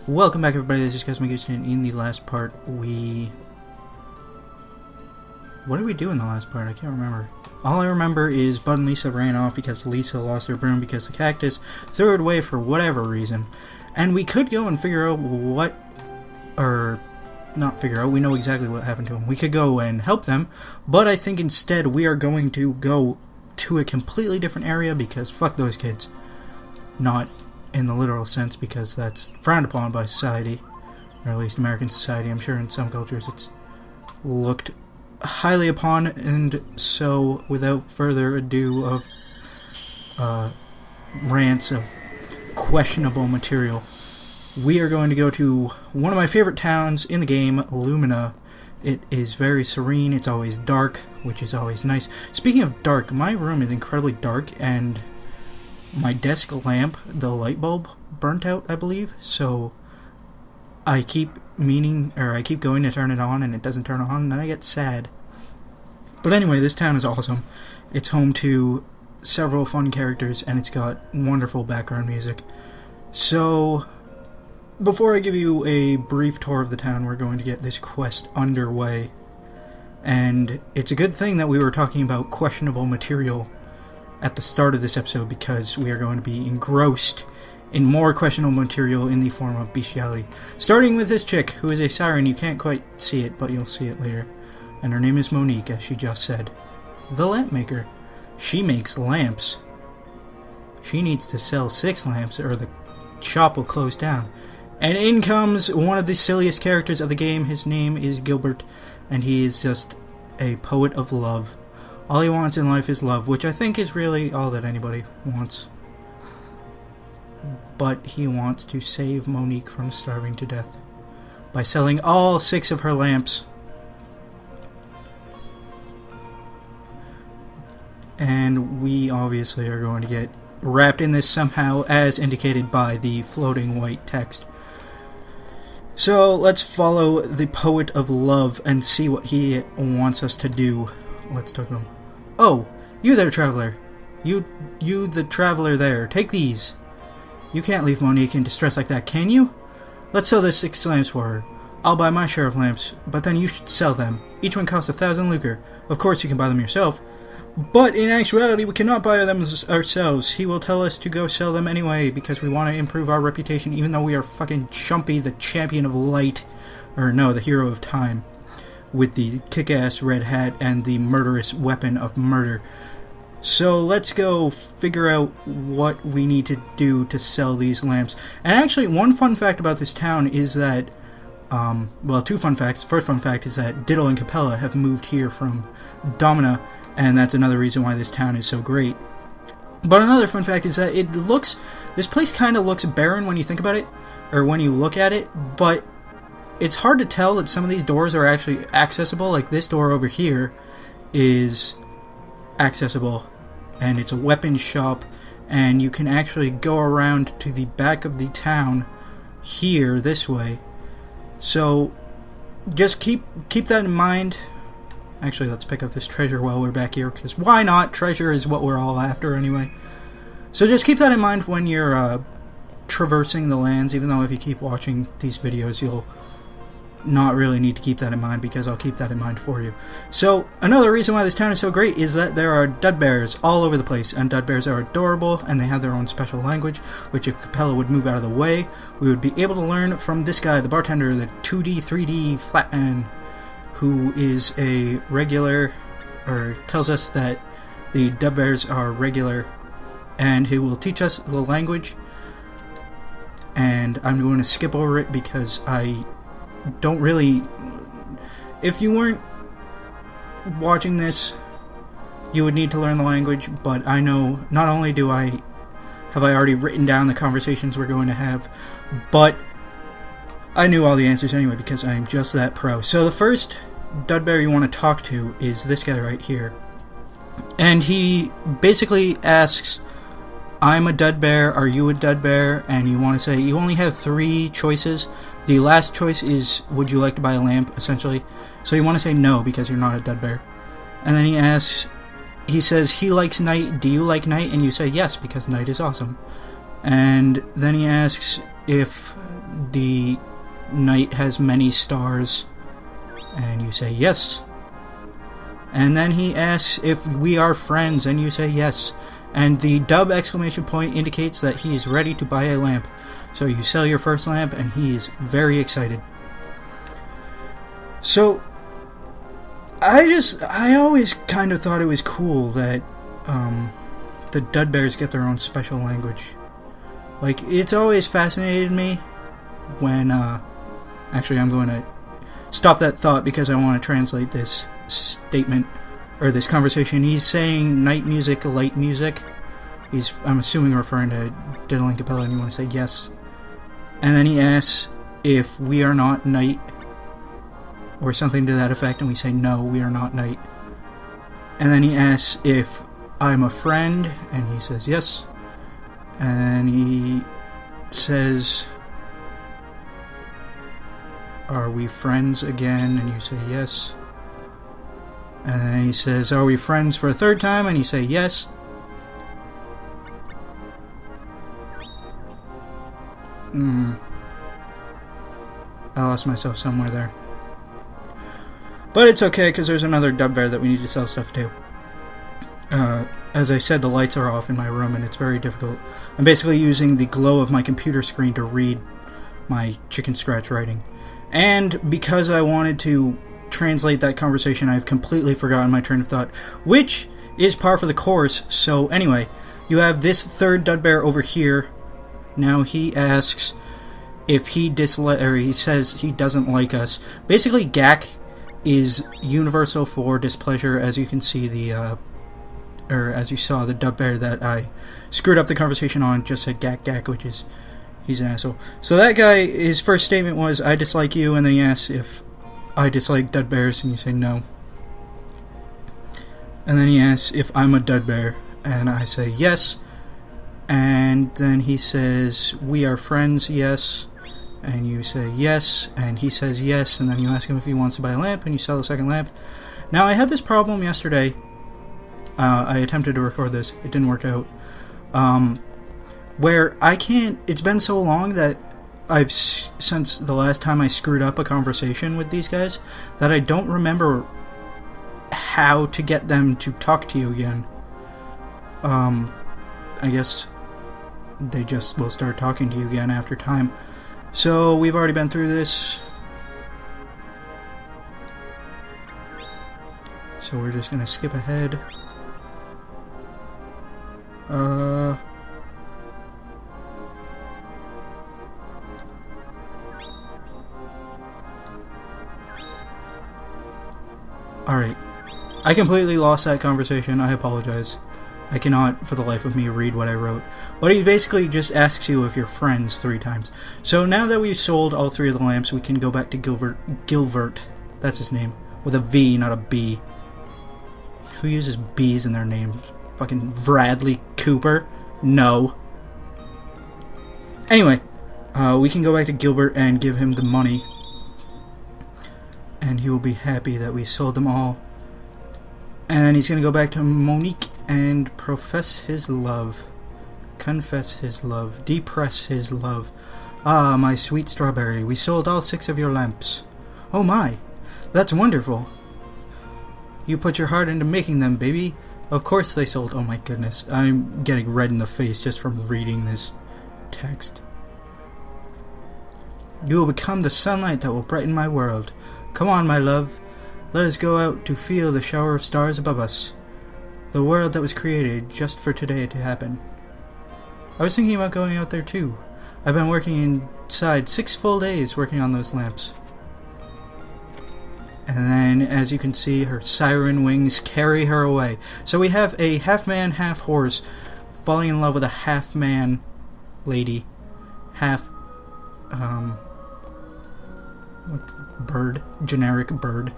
Welcome back, everybody. This is Cosmic. In the last part, what did we do in the last part? I can't remember. All I remember is Bud and Lisa ran off because Lisa lost her broom because the cactus threw it away for whatever reason. And we could go and figure out we know exactly what happened to them. We could go and help them, but I think instead we are going to go to a completely different area because fuck those kids. Not in the literal sense, because that's frowned upon by society, or at least American society. I'm sure in some cultures it's looked highly upon, and so without further ado of rants of questionable material, we are going to go to one of my favorite towns in the game, Lumina. It is very serene, it's always dark, which is always nice. Speaking of dark, my room is incredibly dark, and my desk lamp, the light bulb, burnt out, I believe, so I keep going to turn it on, and it doesn't turn on, and then I get sad. But anyway, this town is awesome. It's home to several fun characters, and it's got wonderful background music. So, before I give you a brief tour of the town, we're going to get this quest underway. And it's a good thing that we were talking about questionable material at the start of this episode, because we are going to be engrossed in more questionable material in the form of bestiality. Starting with this chick, who is a siren. You can't quite see it, but you'll see it later. And her name is Monique, as she just said. The lamp maker. She makes lamps. She needs to sell 6 lamps, or the shop will close down. And in comes one of the silliest characters of the game. His name is Gilbert, and he is just a poet of love. All he wants in life is love, which I think is really all that anybody wants. But he wants to save Monique from starving to death by selling all 6 of her lamps. And we obviously are going to get wrapped in this somehow, as indicated by the floating white text. So let's follow the poet of love and see what he wants us to do. Let's talk to him. Oh, you there, traveler. You the traveler there. Take these. You can't leave Monique in distress like that, can you? Let's sell those 6 lamps for her. I'll buy my share of lamps, but then you should sell them. Each one costs 1,000 lucre. Of course you can buy them yourself. But in actuality, we cannot buy them ourselves. He will tell us to go sell them anyway, because we want to improve our reputation, even though we are fucking Chumpy, the champion of light. Or no, the hero of time, with the kick-ass red hat and the murderous weapon of murder. So let's go figure out what we need to do to sell these lamps. And actually, one fun fact about this town is that, 2 fun facts. First fun fact is that Diddle and Capella have moved here from Domina, and that's another reason why this town is so great. But another fun fact is that this place kind of looks barren when you think about it, or when you look at it, but it's hard to tell that some of these doors are actually accessible. Like this door over here is accessible, and it's a weapons shop, and you can actually go around to the back of the town here this way. So just keep that in mind. Actually, let's pick up this treasure while we're back here, because why not? Treasure is what we're all after anyway. So just keep that in mind when you're traversing the lands, even though if you keep watching these videos, you'll not really need to keep that in mind, because I'll keep that in mind for you. So, another reason why this town is so great is that there are Dudbears all over the place, and Dudbears are adorable, and they have their own special language, which if Capella would move out of the way, we would be able to learn from this guy, the bartender, the 2D, 3D Flatman, who is a regular, or tells us that the Dudbears are regular, and he will teach us the language. And I'm going to skip over it because I don't really... If you weren't watching this, you would need to learn the language, but I know not only have I already written down the conversations we're going to have, but I knew all the answers anyway because I am just that pro. So the first Dudbear you want to talk to is this guy right here. And he basically asks, I'm a Dudbear, are you a Dudbear? And you want to say, you only have 3 choices. The last choice is, would you like to buy a lamp, essentially. So you want to say no, because you're not a Dudbear. And then he says, he likes night, do you like night? And you say yes, because night is awesome. And then he asks if the night has many stars, and you say yes. And then he asks if we are friends, and you say yes. And the dub exclamation point indicates that he is ready to buy a lamp. So you sell your first lamp, and he is very excited. So, I always kind of thought it was cool that the Dudbears get their own special language. Like, it's always fascinated me when, actually I'm going to stop that thought because I want to translate this statement, or this conversation. He's saying night music, light music. I'm assuming referring to Diddling Capella, and you want to say yes. And then he asks if we are not night, or something to that effect, and we say no, we are not night. And then he asks if I'm a friend, and he says yes. And he says, are we friends again? And you say yes. And then he says, are we friends for a third time? And you say yes. I lost myself somewhere there. But it's okay, because there's another Dudbear that we need to sell stuff to. As I said, the lights are off in my room, and it's very difficult. I'm basically using the glow of my computer screen to read my chicken scratch writing. And because I wanted to translate that conversation, I've completely forgotten my train of thought, which is par for the course. So anyway, you have this third Dudbear over here. Now he asks if he he says he doesn't like us. Basically, Gak is universal for displeasure, as you can see as you saw, the Dudbear that I screwed up the conversation on just said Gak Gak, which is, he's an asshole. So that guy, his first statement was, I dislike you, and then he asks if I dislike Dudbears, and you say no. And then he asks if I'm a Dudbear, and I say yes. And then he says, we are friends, yes. And you say yes, and he says yes, and then you ask him if he wants to buy a lamp, and you sell the second lamp. Now, I had this problem yesterday. I attempted to record this. It didn't work out. Where I can't... It's been so long that since the last time I screwed up a conversation with these guys, that I don't remember how to get them to talk to you again. I guess they just will start talking to you again after time. So, we've already been through this. So we're just gonna skip ahead. Alright. I completely lost that conversation. I apologize. I cannot, for the life of me, read what I wrote. But he basically just asks you if you're friends 3 times. So now that we've sold all 3 of the lamps, we can go back to Gilbert. That's his name. With a V, not a B. Who uses B's in their name? Fucking Bradley Cooper? No. Anyway, we can go back to Gilbert and give him the money. And he will be happy that we sold them all. And he's going to go back to Monique and profess his love. Confess his love. Depress his love. Ah, my sweet strawberry, we sold all 6 of your lamps. Oh my, that's wonderful. You put your heart into making them, baby. Of course they sold. Oh my goodness, I'm getting red in the face just from reading this text. You will become the sunlight that will brighten my world. Come on, my love. Let us go out to feel the shower of stars above us. The world that was created just for today to happen. I was thinking about going out there too. I've been working inside 6 full days working on those lamps. And then, as you can see, her siren wings carry her away. So we have a half-man, half-horse falling in love with a half-man lady. Bird. Generic bird.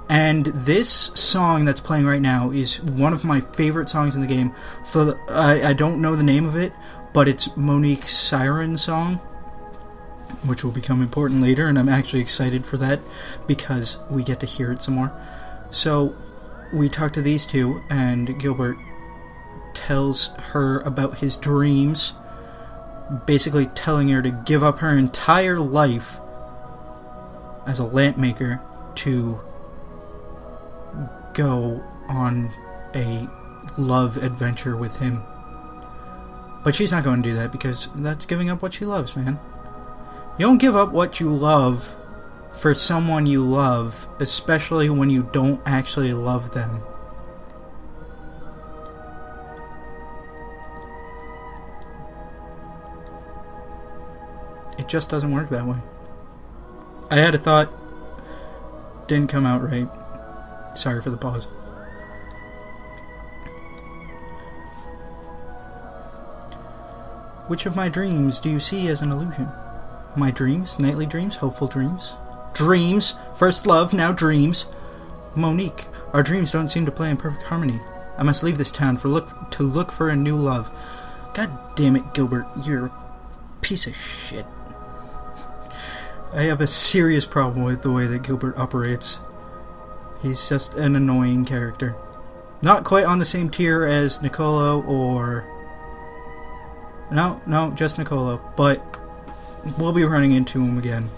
And this song that's playing right now is one of my favorite songs in the game. I don't know the name of it, but it's Monique's Siren song, which will become important later, and I'm actually excited for that because we get to hear it some more. So we talk to these 2, and Gilbert tells her about his dreams, basically telling her to give up her entire life as a lamp maker to go on a love adventure with him. But she's not going to do that because that's giving up what she loves, man. You don't give up what you love for someone you love, especially when you don't actually love them. It just doesn't work that way. I had a thought, didn't come out right. Sorry for the pause. Which of my dreams do you see as an illusion? My dreams? Nightly dreams? Hopeful dreams? Dreams! First love, now dreams! Monique, our dreams don't seem to play in perfect harmony. I must leave this town to look for a new love. God damn it, Gilbert, you're a piece of shit. I have a serious problem with the way that Gilbert operates. He's just an annoying character. Not quite on the same tier as Nicolo or... No, just Nicolo, but we'll be running into him again.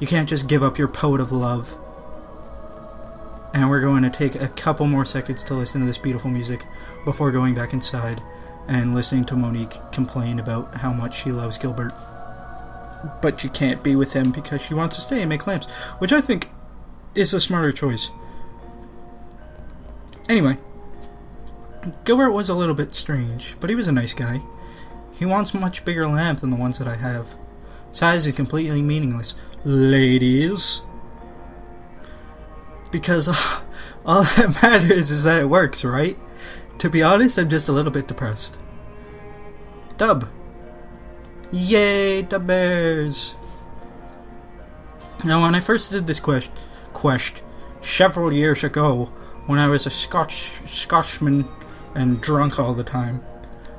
You can't just give up your poet of love. And we're going to take a couple more seconds to listen to this beautiful music before going back inside and listening to Monique complain about how much she loves Gilbert. But she can't be with him because she wants to stay and make lamps, which I think is a smarter choice. Anyway, Gilbert was a little bit strange, but he was a nice guy. He wants a much bigger lamp than the ones that I have. Size is completely meaningless, ladies. Because all that matters is that it works, right? To be honest, I'm just a little bit depressed. Dub. Yay, Dudbears! Now, when I first did this quest several years ago, when I was a Scotchman and drunk all the time,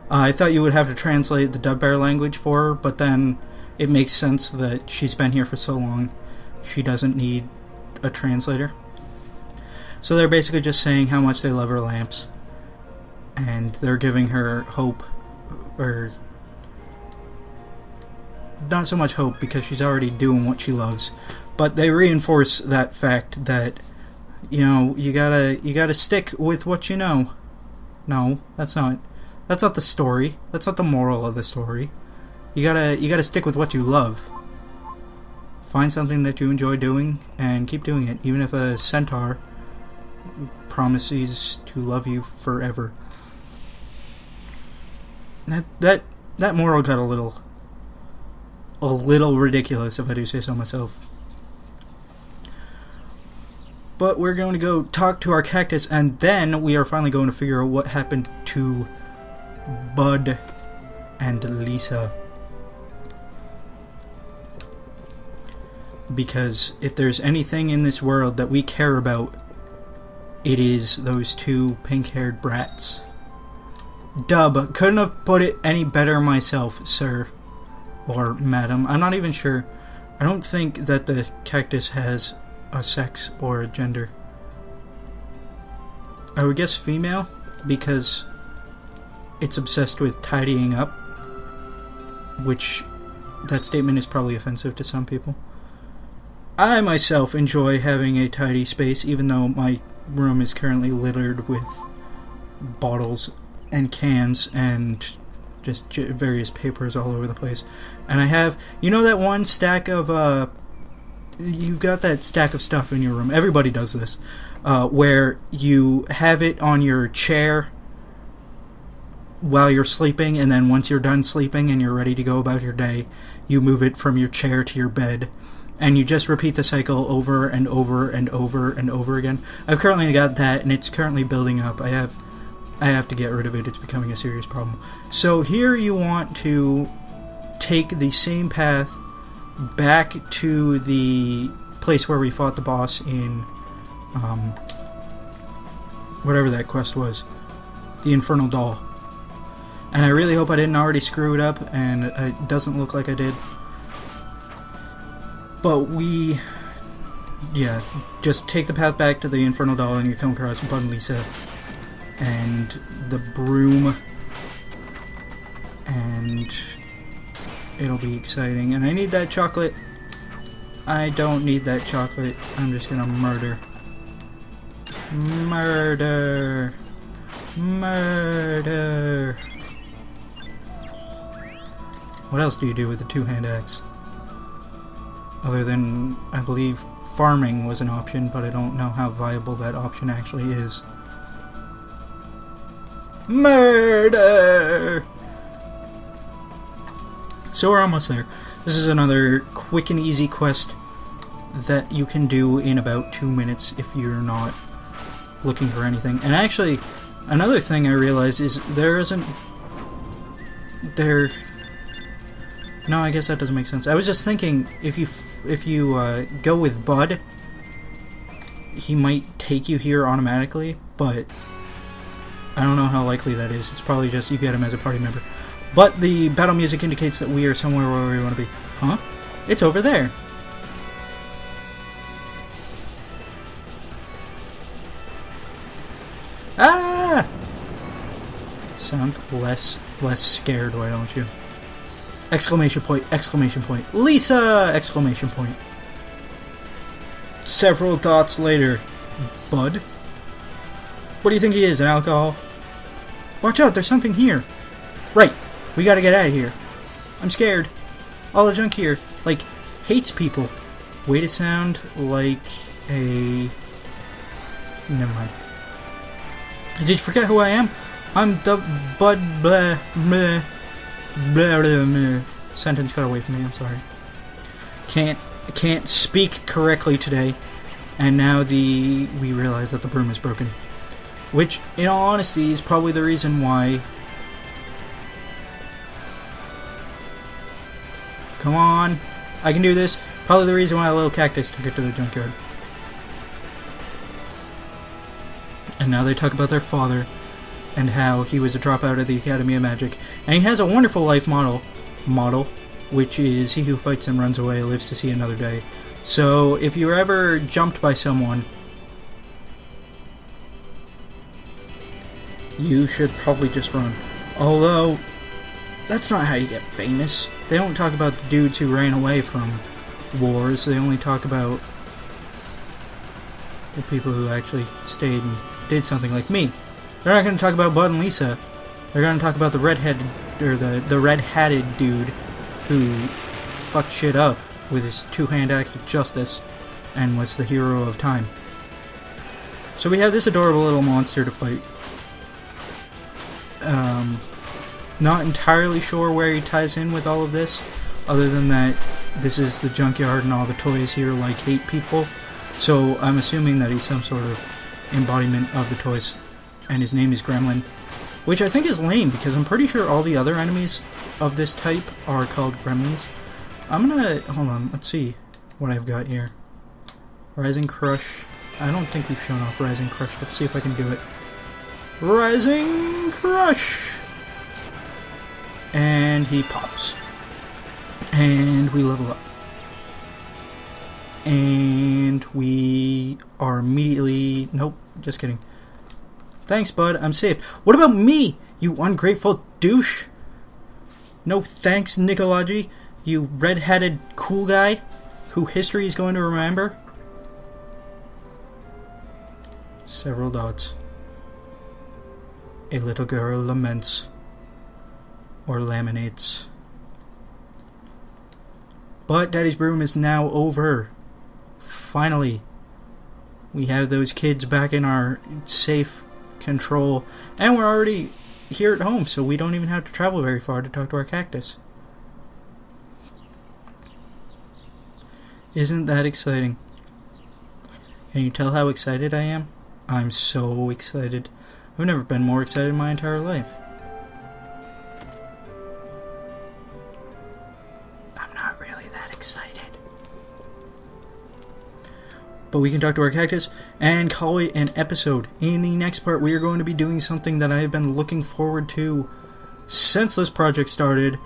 I thought you would have to translate the Dudbear language for her, but then it makes sense that she's been here for so long, she doesn't need a translator. So they're basically just saying how much they love her lamps, and they're giving her hope, or not so much hope because she's already doing what she loves, but they reinforce that fact that, you know, you gotta stick with what you know. No, that's not the story. That's not the moral of the story. You gotta stick with what you love. Find something that you enjoy doing and keep doing it, even if a centaur promises to love you forever. That moral got a little ridiculous, if I do say so myself. But we're going to go talk to our cactus, and then we are finally going to figure out what happened to Bud and Lisa. Because if there's anything in this world that we care about, it is those two pink-haired brats. Dub, couldn't have put it any better myself, sir. Or madam, I'm not even sure. I don't think that the cactus has a sex or a gender. I would guess female, because it's obsessed with tidying up, which that statement is probably offensive to some people. I myself enjoy having a tidy space, even though my room is currently littered with bottles and cans and just various papers all over the place. And I have, you know, that one stack of, you've got that stack of stuff in your room. Everybody does this, where you have it on your chair while you're sleeping, and then once you're done sleeping and you're ready to go about your day, you move it from your chair to your bed, and you just repeat the cycle over and over and over and over again. I've currently got that, and it's currently building up. I have to get rid of it. It's becoming a serious problem. So here you want to take the same path back to the place where we fought the boss in whatever that quest was, the Infernal Doll. And I really hope I didn't already screw it up, and it doesn't look like I did. But just take the path back to the Infernal Doll and you come across Bud and Lisa and the broom and it'll be exciting. And I need that chocolate. I don't need that chocolate. I'm just gonna murder. Murder. Murder. What else do you do with the two-hand axe? Other than, I believe, farming was an option, but I don't know how viable that option actually is. Murder! So we're almost there. This is another quick and easy quest that you can do in about 2 minutes if you're not looking for anything. And actually, another thing I realized is no, I guess that doesn't make sense. I was just thinking, if you go with Bud, he might take you here automatically, but I don't know how likely that is. It's probably just you get him as a party member. But the battle music indicates that we are somewhere where we want to be. Huh? It's over there. Ah! Sound less scared, why don't you? Exclamation point, exclamation point. Lisa! Exclamation point. Several dots later. Bud? What do you think he is, an alcohol? Watch out, there's something here. Right, we gotta get out of here. I'm scared. All the junk here, like, hates people. Way to sound like a... Never mind. Did you forget who I am? I'm the Bud blah blah blah blah blah. Sentence got away from me, I'm sorry. Can't speak correctly today. And now we realize that the broom is broken. Which, in all honesty, is probably the reason why... Come on. I can do this. Probably the reason why a little cactus took it to the junkyard. And now they talk about their father and how he was a dropout of the Academy of Magic. And he has a wonderful life model, which is he who fights and runs away lives to see another day. So if you're ever jumped by someone, you should probably just run. Although, that's not how you get famous. They don't talk about the dudes who ran away from wars. They only talk about the people who actually stayed and did something like me. They're not going to talk about Bud and Lisa. They're going to talk about the the red-hatted dude who fucked shit up with his two-hand axe of justice and was the hero of time. So we have this adorable little monster to fight. Not entirely sure where he ties in with all of this, other than that this is the junkyard and all the toys here like hate people. So I'm assuming that he's some sort of embodiment of the toys, and his name is Gremlin, which I think is lame because I'm pretty sure all the other enemies of this type are called gremlins. I'm gonna... hold on, let's see what I've got here. Rising Crush. I don't think we've shown off Rising Crush. Let's see if I can do it. Rising Crush! And he pops. And we level up. And we are immediately... nope, just kidding. Thanks, bud, I'm safe. What about me, you ungrateful douche? No thanks, Nicolaji, you red-hatted cool guy who history is going to remember. Several dots. A little girl laments. Or laminates. But Daddy's broom is now over. Finally. We have those kids back in our safe control. And we're already here at home, so we don't even have to travel very far to talk to our cactus. Isn't that exciting? Can you tell how excited I am? I'm so excited. I've never been more excited in my entire life. I'm not really that excited. But we can talk to our cactus and call it an episode. In the next part, we are going to be doing something that I have been looking forward to since this project started,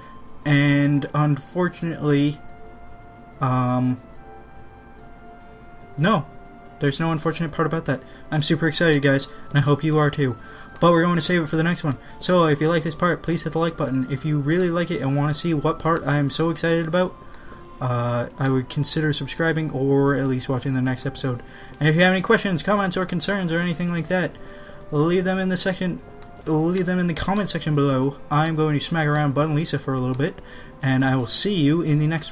and unfortunately, no, There's no unfortunate part about that. I'm super excited, guys, and I hope you are too. But we're going to save it for the next one. So if you like this part, please hit the like button. If you really like it and want to see what part I am so excited about, I would consider subscribing or at least watching the next episode. And if you have any questions, comments, or concerns, or anything like that, leave them in the comment section below. I'm going to smack around Bud and Lisa for a little bit, and I will see you in the next one.